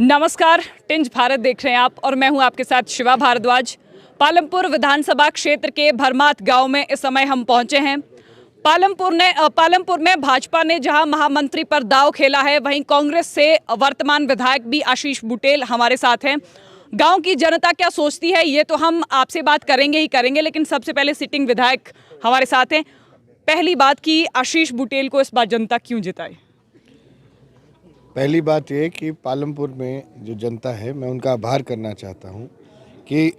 नमस्कार, टिंज भारत देख रहे हैं आप और मैं हूं आपके साथ शिवा भारद्वाज। पालमपुर विधानसभा क्षेत्र के भरमात गांव में इस समय हम पहुंचे हैं। पालमपुर में भाजपा ने जहां महामंत्री पर दांव खेला है, वहीं कांग्रेस से वर्तमान विधायक भी आशीष बुटेल हमारे साथ हैं। गांव की जनता क्या सोचती है ये तो हम आपसे बात करेंगे ही करेंगे, लेकिन सबसे पहले सिटिंग विधायक हमारे साथ हैं। पहली बात कि आशीष बुटेल को इस बार जनता क्यों जिताए? पहली बात ये कि पालमपुर में जो जनता है, मैं उनका आभार करना चाहता हूँ कि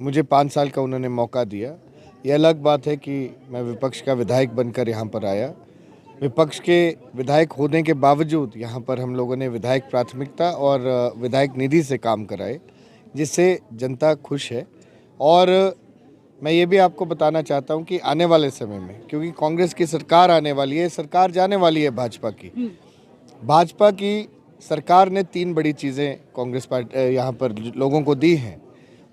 मुझे 5 साल का उन्होंने मौका दिया। ये अलग बात है कि मैं विपक्ष का विधायक बनकर यहाँ पर आया। विपक्ष के विधायक होने के बावजूद यहाँ पर हम लोगों ने विधायक प्राथमिकता और विधायक निधि से काम कराए, जिससे जनता खुश है। और मैं ये भी आपको बताना चाहता हूँ कि आने वाले समय में, क्योंकि कांग्रेस की सरकार आने वाली है, सरकार जाने वाली है भाजपा की सरकार ने 3 बड़ी चीज़ें कांग्रेस पार्टी यहाँ पर लोगों को दी हैं।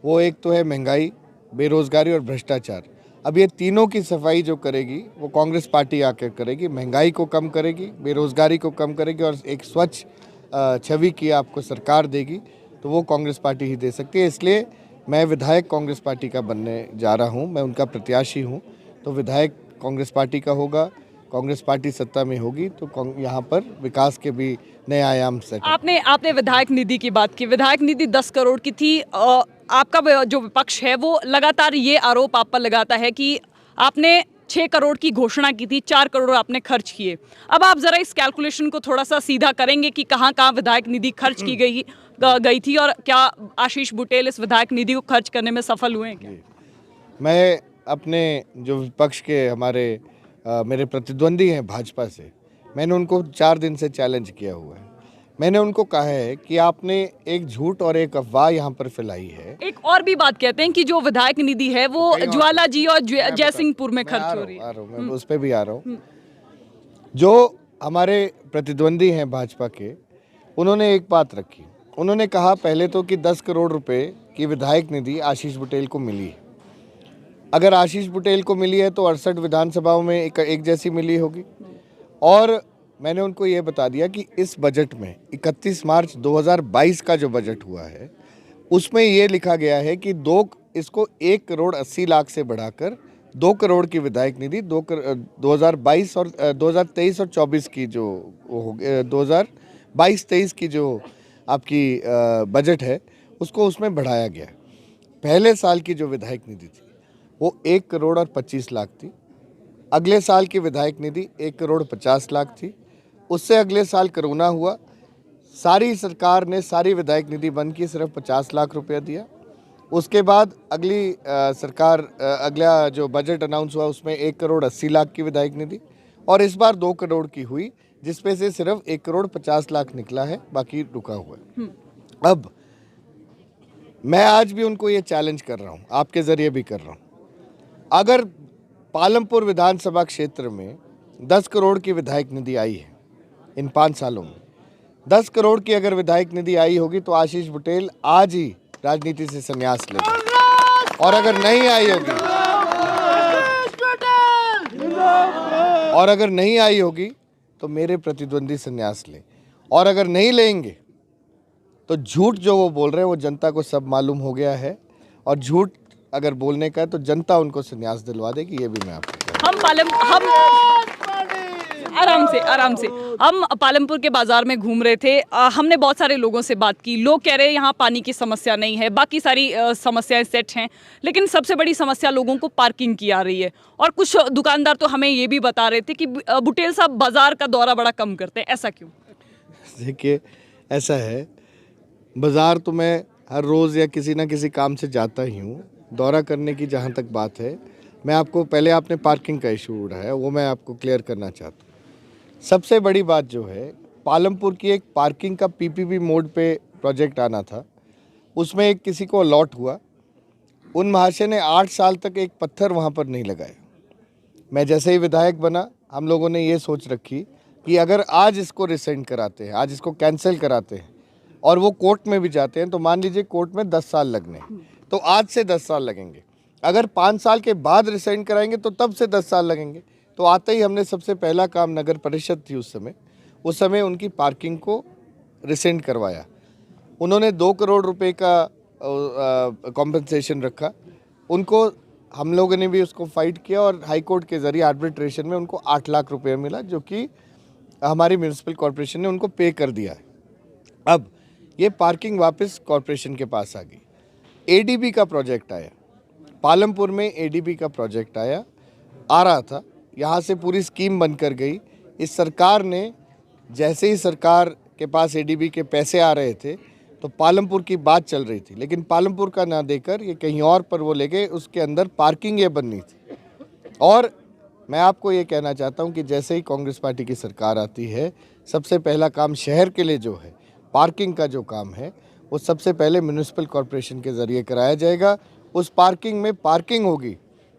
वो एक तो है महंगाई, बेरोजगारी और भ्रष्टाचार। अब ये तीनों की सफाई जो करेगी वो कांग्रेस पार्टी आकर करेगी। महंगाई को कम करेगी, बेरोजगारी को कम करेगी और एक स्वच्छ छवि की आपको सरकार देगी, तो वो कांग्रेस पार्टी ही दे सकती है। इसलिए मैं विधायक कांग्रेस पार्टी का बनने जा रहा हूँ, मैं उनका प्रत्याशी हूँ। तो विधायक कांग्रेस पार्टी का होगा, कांग्रेस पार्टी सत्ता में होगी तो यहाँ पर विकास के भी नए आयाम सेट। आपने विधायक निधि की बात की। विधायक निधि 10 करोड़ की थी। आपका जो विपक्ष है वो लगातार ये आरोप आप पर लगाता है कि आपने 6 करोड़ की घोषणा की थी, 4 करोड़ आपने खर्च किए। अब आप जरा इस कैलकुलेशन को थोड़ा सा सीधा करेंगे कि कहाँ कहाँ विधायक निधि खर्च की गई थी और क्या आशीष बुटेल इस विधायक निधि को खर्च करने में सफल हुए हैं क्या? मैं अपने जो विपक्ष के मेरे प्रतिद्वंदी हैं भाजपा से, मैंने उनको 4 दिन से चैलेंज किया हुआ है। मैंने उनको कहा है कि आपने एक झूठ और एक अफवाह यहाँ पर फैलाई है। एक और भी बात कहते हैं कि जो विधायक निधि है वो ज्वाला जी और जयसिंहपुर में खर्च हो रही है। मैं उस पर भी आ रहा हूँ। जो हमारे प्रतिद्वंदी हैं भाजपा के, उन्होंने एक बात रखी। उन्होंने कहा पहले तो कि 10 करोड़ रुपए की विधायक निधि आशीष बुटेल को मिली है। अगर आशीष बुटेल को मिली है तो 68 विधानसभाओं में एक जैसी मिली होगी। और मैंने उनको ये बता दिया कि इस बजट में 31 मार्च 2022 का जो बजट हुआ है, उसमें ये लिखा गया है कि इसको 1 करोड़ 80 लाख से बढ़ाकर 2 करोड़ की विधायक निधि 2022 और 2023 और 24 की जो 2022-23 की जो आपकी बजट है, उसको उसमें बढ़ाया गया। पहले साल की जो विधायक निधि थी वो 1 करोड़ और 25 लाख थी। अगले साल की विधायक निधि 1 करोड़ 50 लाख थी। उससे अगले साल कोरोना हुआ, सारी सरकार ने सारी विधायक निधि बंद की, सिर्फ 50 लाख रुपया दिया। उसके बाद अगली सरकार अगला जो बजट अनाउंस हुआ उसमें 1 करोड़ 80 लाख की विधायक निधि और इस बार 2 करोड़ की हुई, जिसपे से सिर्फ 1 करोड़ 50 लाख निकला है, बाकी रुका हुआ है। अब मैं आज भी उनको ये चैलेंज कर रहा हूँ, आपके जरिए भी कर रहा हूँ। अगर पालमपुर विधानसभा क्षेत्र में 10 करोड़ की विधायक निधि आई है इन 5 सालों में, 10 करोड़ की अगर विधायक निधि आई होगी तो आशीष बुटेल आज ही राजनीति से संन्यास लेगा। और अगर नहीं आई होगी तो मेरे प्रतिद्वंदी संन्यास ले। और अगर नहीं लेंगे तो झूठ जो वो बोल रहे हैं वो जनता को सब मालूम हो गया है, और झूठ अगर बोलने का है तो जनता उनको संन्यास दिलवा देगी। ये भी मैं आपको आराम से हम पालमपुर के बाजार में घूम रहे थे। हमने बहुत सारे लोगों से बात की। लोग कह रहे हैं यहाँ पानी की समस्या नहीं है, बाकी सारी समस्याएं सेट हैं, लेकिन सबसे बड़ी समस्या लोगों को पार्किंग की आ रही है। और कुछ दुकानदार तो हमें ये भी बता रहे थे कि बुटेल साहब बाजार का दौरा बड़ा कम करते हैं। ऐसा क्यों? देखिए, ऐसा है, बाजार तो मैं हर रोज़ या किसी ना किसी काम से जाता ही हूँ। दौरा करने की जहाँ तक बात है, मैं आपको पहले आपने पार्किंग का इशू उठाया, वो मैं आपको क्लियर करना चाहता हूँ। सबसे बड़ी बात जो है, पालमपुर की एक पार्किंग का पीपीपी मोड पे प्रोजेक्ट आना था, उसमें एक किसी को अलॉट हुआ। उन महाशय ने 8 साल तक एक पत्थर वहाँ पर नहीं लगाया। मैं जैसे ही विधायक बना, हम लोगों ने ये सोच रखी कि अगर आज इसको रिसेंड कराते हैं, आज इसको कैंसिल कराते हैं और वो कोर्ट में भी जाते हैं, तो मान लीजिए कोर्ट में 10 साल लगने, तो आज से 10 साल लगेंगे। अगर 5 साल के बाद रिसेंड कराएंगे तो तब से 10 साल लगेंगे। तो आते ही हमने सबसे पहला काम, नगर परिषद थी उस समय उनकी पार्किंग को रिसेंड करवाया। उन्होंने 2 करोड़ रुपए का कॉम्पनसेशन रखा। उनको हम लोगों ने भी उसको फाइट किया और हाई कोर्ट के ज़रिए आर्बिट्रेशन में उनको 8 लाख रुपए मिला, जो कि हमारी म्यूनिसिपल कॉरपोरेशन ने उनको पे कर दिया है। अब ये पार्किंग वापस कॉरपोरेशन के पास आ गई। एडीबी का प्रोजेक्ट आया, पालमपुर में एडीबी का प्रोजेक्ट आ रहा था, यहाँ से पूरी स्कीम बनकर गई। इस सरकार ने, जैसे ही सरकार के पास एडीबी के पैसे आ रहे थे तो पालमपुर की बात चल रही थी, लेकिन पालमपुर का ना देकर ये कहीं और पर वो ले गए। उसके अंदर पार्किंग ये बननी थी। और मैं आपको ये कहना चाहता हूँ कि जैसे ही कांग्रेस पार्टी की सरकार आती है, सबसे पहला काम शहर के लिए जो है पार्किंग का जो काम है वो सबसे पहले म्यूनिसिपल कॉरपोरेशन के ज़रिए कराया जाएगा। उस पार्किंग में पार्किंग होगी,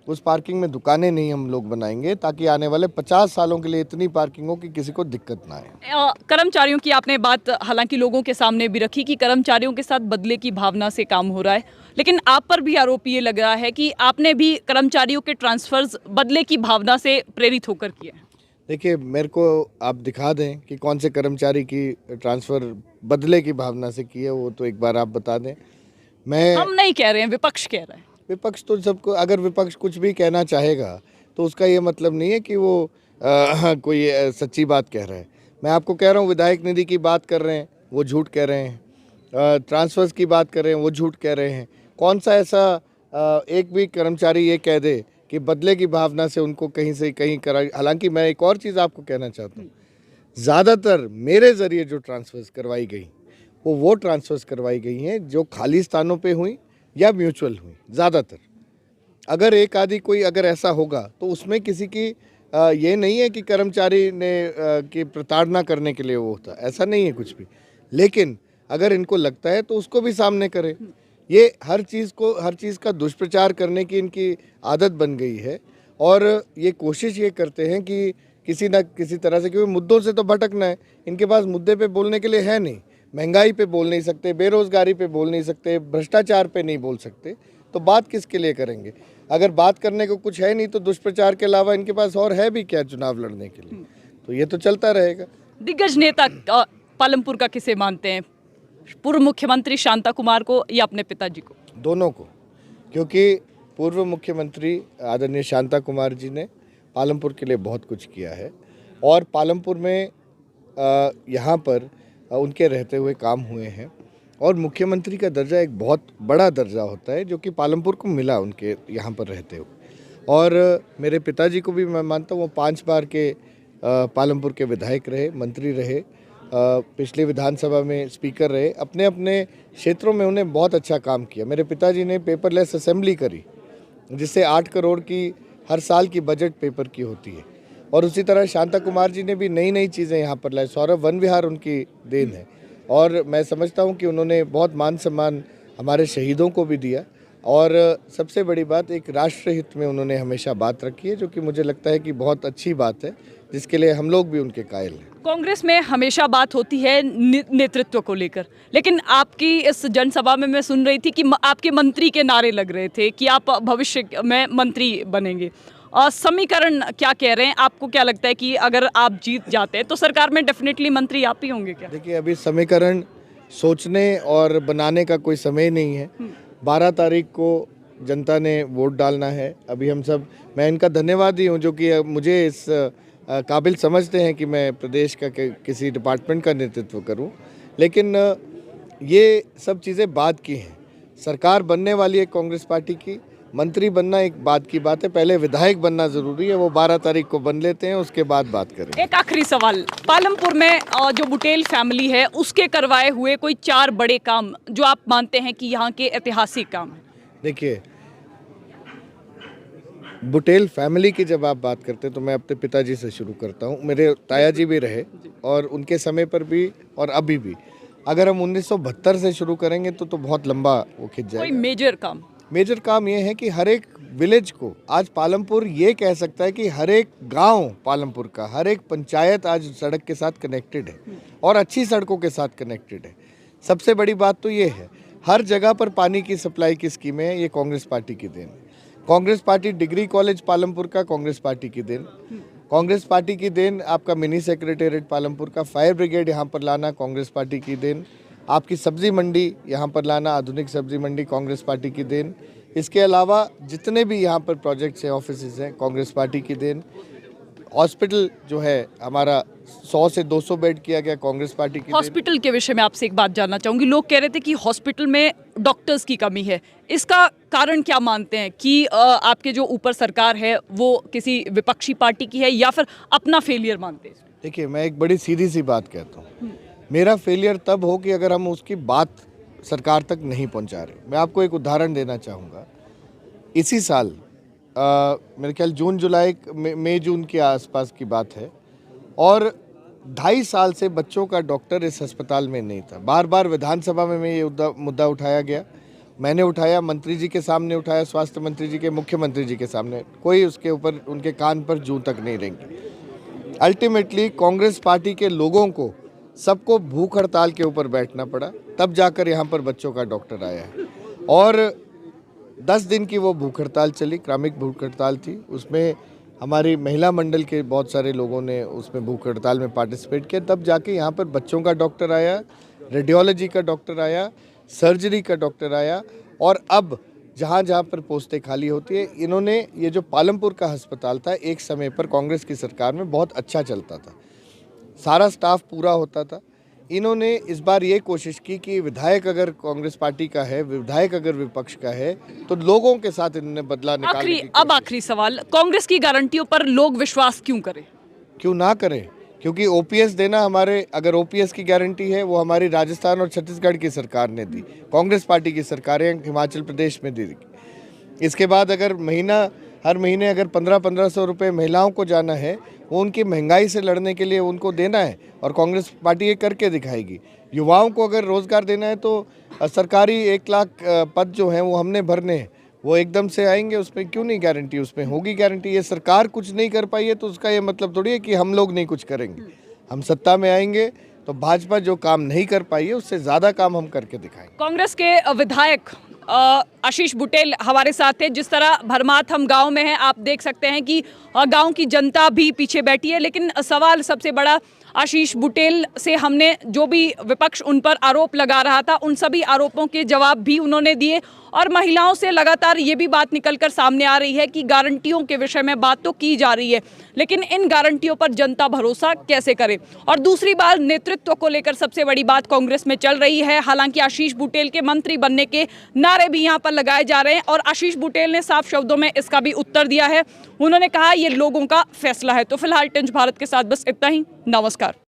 उस पार्किंग में दुकानें नहीं हम लोग बनाएंगे, ताकि आने वाले 50 सालों के लिए इतनी पार्किंग हो कि किसी को दिक्कत ना आए। कर्मचारियों की आपने बात हालांकि लोगों के सामने भी रखी कि कर्मचारियों के साथ बदले की भावना से काम हो रहा है, लेकिन आप पर भी आरोप ये लग रहा है कि आपने भी कर्मचारियों के ट्रांसफर्स बदले की भावना से प्रेरित होकर किए हैं। देखिए, मेरे को आप दिखा दें कि कौन से कर्मचारी की ट्रांसफ़र बदले की भावना से की है, वो तो एक बार आप बता दें। हम नहीं कह रहे हैं, विपक्ष कह रहा है। विपक्ष तो सबको, अगर विपक्ष कुछ भी कहना चाहेगा तो उसका ये मतलब नहीं है कि वो कोई सच्ची बात कह रहा है। मैं आपको कह रहा हूँ, विधायक निधि की बात कर रहे हैं वो झूठ कह रहे हैं, ट्रांसफर्स की बात कर रहे हैं वो झूठ कह रहे हैं। कौन सा ऐसा एक भी कर्मचारी ये कह दे कि बदले की भावना से उनको कहीं से कहीं करा। हालांकि मैं एक और चीज़ आपको कहना चाहता हूँ, ज़्यादातर मेरे ज़रिए जो ट्रांसफर्स करवाई गई वो ट्रांसफर्स करवाई गई हैं जो खाली स्थानों पे हुई या म्यूचुअल हुई। ज़्यादातर अगर एक आदि कोई अगर ऐसा होगा तो उसमें किसी की ये नहीं है कि कर्मचारी ने की प्रताड़ना करने के लिए वो होता, ऐसा नहीं है कुछ भी। लेकिन अगर इनको लगता है तो उसको भी सामने करें। ये हर चीज़ का दुष्प्रचार करने की इनकी आदत बन गई है और ये कोशिश ये करते हैं कि किसी न किसी तरह से, क्योंकि मुद्दों से तो भटकना है, इनके पास मुद्दे पे बोलने के लिए है नहीं। महंगाई पे बोल नहीं सकते, बेरोज़गारी पे बोल नहीं सकते, भ्रष्टाचार पे नहीं बोल सकते, तो बात किसके लिए करेंगे? अगर बात करने को कुछ है नहीं तो दुष्प्रचार के अलावा इनके पास और है भी क्या चुनाव लड़ने के लिए? तो ये तो चलता रहेगा। दिग्गज नेता पालमपुर का किसे मानते हैं, पूर्व मुख्यमंत्री शांता कुमार को या अपने पिताजी को? दोनों को, क्योंकि पूर्व मुख्यमंत्री आदरणीय शांता कुमार जी ने पालमपुर के लिए बहुत कुछ किया है और पालमपुर में यहाँ पर उनके रहते हुए काम हुए हैं। और मुख्यमंत्री का दर्जा एक बहुत बड़ा दर्जा होता है जो कि पालमपुर को मिला उनके यहाँ पर रहते हुए। और मेरे पिताजी को भी मैं मानता हूँ, वो 5 बार के पालमपुर के विधायक रहे, मंत्री रहे, पिछली विधानसभा में स्पीकर रहे। अपने अपने क्षेत्रों में उन्हें बहुत अच्छा काम किया। मेरे पिताजी ने पेपरलेस असेंबली करी, जिससे 8 करोड़ की हर साल की बजट पेपर की होती है। और उसी तरह शांता कुमार जी ने भी नई नई चीज़ें यहाँ पर लाई। सौरभ वन विहार उनकी देन है और मैं समझता हूँ कि उन्होंने बहुत मान सम्मान हमारे शहीदों को भी दिया। और सबसे बड़ी बात, एक राष्ट्र हित में उन्होंने हमेशा बात रखी है, जो कि मुझे लगता है कि बहुत अच्छी बात है, जिसके लिए हम लोग भी उनके कायल हैं। कांग्रेस में हमेशा बात होती है नेतृत्व को लेकर, लेकिन आपकी इस जनसभा में मैं सुन रही थी कि आपके मंत्री के नारे लग रहे थे कि आप भविष्य में मंत्री बनेंगे। समीकरण क्या कह रहे हैं? आपको क्या लगता है कि अगर आप जीत जाते हैं तो सरकार में डेफिनेटली मंत्री आप ही होंगे क्या? देखिए, अभी समीकरण सोचने और बनाने का कोई समय नहीं है। 12 तारीख को जनता ने वोट डालना है। अभी हम सब, मैं इनका धन्यवादी हूँ जो कि मुझे इस काबिल समझते हैं कि मैं प्रदेश का किसी डिपार्टमेंट का नेतृत्व करूं। लेकिन ये सब चीज़ें बात की हैं। सरकार बनने वाली है कांग्रेस पार्टी की, मंत्री बनना एक बात की बात है, पहले विधायक बनना ज़रूरी है। वो 12 तारीख को बन लेते हैं, उसके बाद बात करें। एक आखिरी सवाल, पालमपुर में जो बुटेल फैमिली है उसके करवाए हुए कोई 4 बड़े काम जो आप मानते हैं कि यहाँ के ऐतिहासिक काम हैं? देखिए, बुटेल फैमिली की जब आप बात करते हैं तो मैं अपने पिताजी से शुरू करता हूँ। मेरे ताया जी भी रहे और उनके समय पर भी और अभी भी। अगर हम 1972 से शुरू करेंगे तो बहुत लंबा वो खिंच जाएगा। कोई मेजर काम ये है कि हर एक विलेज को, आज पालमपुर ये कह सकता है कि हर एक गांव पालमपुर का, हर एक पंचायत आज सड़क के साथ कनेक्टेड है और अच्छी सड़कों के साथ कनेक्टेड है। सबसे बड़ी बात तो ये है, हर जगह पर पानी की सप्लाई की स्कीमें हैं, ये कांग्रेस पार्टी की देन है। Congress party degree college Palampur का कांग्रेस पार्टी की देन। कांग्रेस पार्टी की देन आपका मिनी सेक्रेटेरिएट पालमपुर का, फायर ब्रिगेड यहाँ पर लाना कांग्रेस पार्टी की देन। आपकी सब्जी मंडी यहाँ पर लाना, आधुनिक सब्जी मंडी कांग्रेस पार्टी की देन। इसके अलावा जितने भी यहाँ पर प्रोजेक्ट्स हैं, ऑफिसेज हैं, कांग्रेस पार्टी की देन। हॉस्पिटल जो है हमारा 100 से 200 बेड किया गया, कांग्रेस पार्टी की देन। हॉस्पिटल के विषय में आपसे एक बात जानना चाहूंगी। लोग कह रहे थे कि हॉस्पिटल में डॉक्टर्स की कमी है, इसका कारण क्या मानते हैं कि आपके जो ऊपर सरकार है वो किसी विपक्षी पार्टी की है या फिर अपना फेलियर मानते हैं? देखिए, मैं एक बड़ी सीधी सी बात कहता हूँ, मेरा फेलियर तब हो कि अगर हम उसकी बात सरकार तक नहीं पहुँचा रहे। मैं आपको एक उदाहरण देना चाहूँगा। इसी साल मेरे ख्याल जून जुलाई मई जून के आसपास की बात है, और 2.5 साल से बच्चों का डॉक्टर इस अस्पताल में नहीं था। बार बार विधानसभा में ये मुद्दा उठाया गया, मैंने उठाया, मंत्री जी के सामने उठाया, स्वास्थ्य मंत्री जी के, मुख्यमंत्री जी के सामने, कोई उसके ऊपर उनके कान पर जूं तक नहीं रेंगी। अल्टीमेटली कांग्रेस पार्टी के लोगों को सबको भूख हड़ताल के ऊपर बैठना पड़ा, तब जाकर यहाँ पर बच्चों का डॉक्टर आया है। और 10 दिन की वो भूख हड़ताल चली, क्रमिक भूख हड़ताल थी। उसमें हमारी महिला मंडल के बहुत सारे लोगों ने उसमें भूख हड़ताल में पार्टिसिपेट किया, तब जाके यहाँ पर बच्चों का डॉक्टर आया, रेडियोलॉजी का डॉक्टर आया, सर्जरी का डॉक्टर आया। और अब जहाँ जहाँ पर पोस्टें खाली होती है, इन्होंने ये जो पालमपुर का अस्पताल था, एक समय पर कांग्रेस की सरकार में बहुत अच्छा चलता था, सारा स्टाफ पूरा होता था। इन्होंने इस बार ये कोशिश की कि विधायक अगर कांग्रेस पार्टी का है, विधायक अगर विपक्ष का है, तो लोगों के साथ इन्होंने बदला निकालने की कोशिश। आखिरी सवाल, कांग्रेस की गारंटियों पर लोग विश्वास क्यों करें? क्यों ना करें? क्योंकि ओपीएस देना हमारे, अगर ओपीएस की गारंटी है वो हमारी राजस्थान और छत्तीसगढ़ की सरकार ने दी, कांग्रेस पार्टी की सरकारें हिमाचल प्रदेश में दी। इसके बाद अगर हर महीने अगर 1500 रुपये महिलाओं को जाना है, वो उनकी महंगाई से लड़ने के लिए उनको देना है, और कांग्रेस पार्टी ये करके दिखाएगी। युवाओं को अगर रोज़गार देना है तो सरकारी 1 लाख पद जो हैं वो हमने भरने हैं, वो एकदम से आएंगे। उसमें क्यों नहीं गारंटी? उसमें होगी गारंटी। ये सरकार कुछ नहीं कर पाई है तो उसका ये मतलब थोड़ी है कि हम लोग नहीं कुछ करेंगे। हम सत्ता में आएंगे तो भाजपा जो काम नहीं कर पाई है उससे ज़्यादा काम हम करके दिखाएंगे। कांग्रेस के विधायक आशीष बुटेल हमारे साथ थे। जिस तरह भरमात हम गांव में हैं, आप देख सकते हैं कि गांव की जनता भी पीछे बैठी है। लेकिन सवाल सबसे बड़ा, आशीष बुटेल से हमने जो भी विपक्ष उन पर आरोप लगा रहा था, उन सभी आरोपों के जवाब भी उन्होंने दिए। और महिलाओं से लगातार ये भी बात निकलकर सामने आ रही है कि गारंटियों के विषय में बात तो की जा रही है, लेकिन इन गारंटियों पर जनता भरोसा कैसे करे। और दूसरी बात, नेतृत्व को लेकर सबसे बड़ी बात कांग्रेस में चल रही है। हालांकि आशीष बुटेल के मंत्री बनने के नारे भी यहाँ पर लगाए जा रहे हैं, और आशीष बुटेल ने साफ शब्दों में इसका भी उत्तर दिया है। उन्होंने कहा ये लोगों का फैसला है। तो फिलहाल टेंच भारत के साथ बस इतना ही। नमस्कार।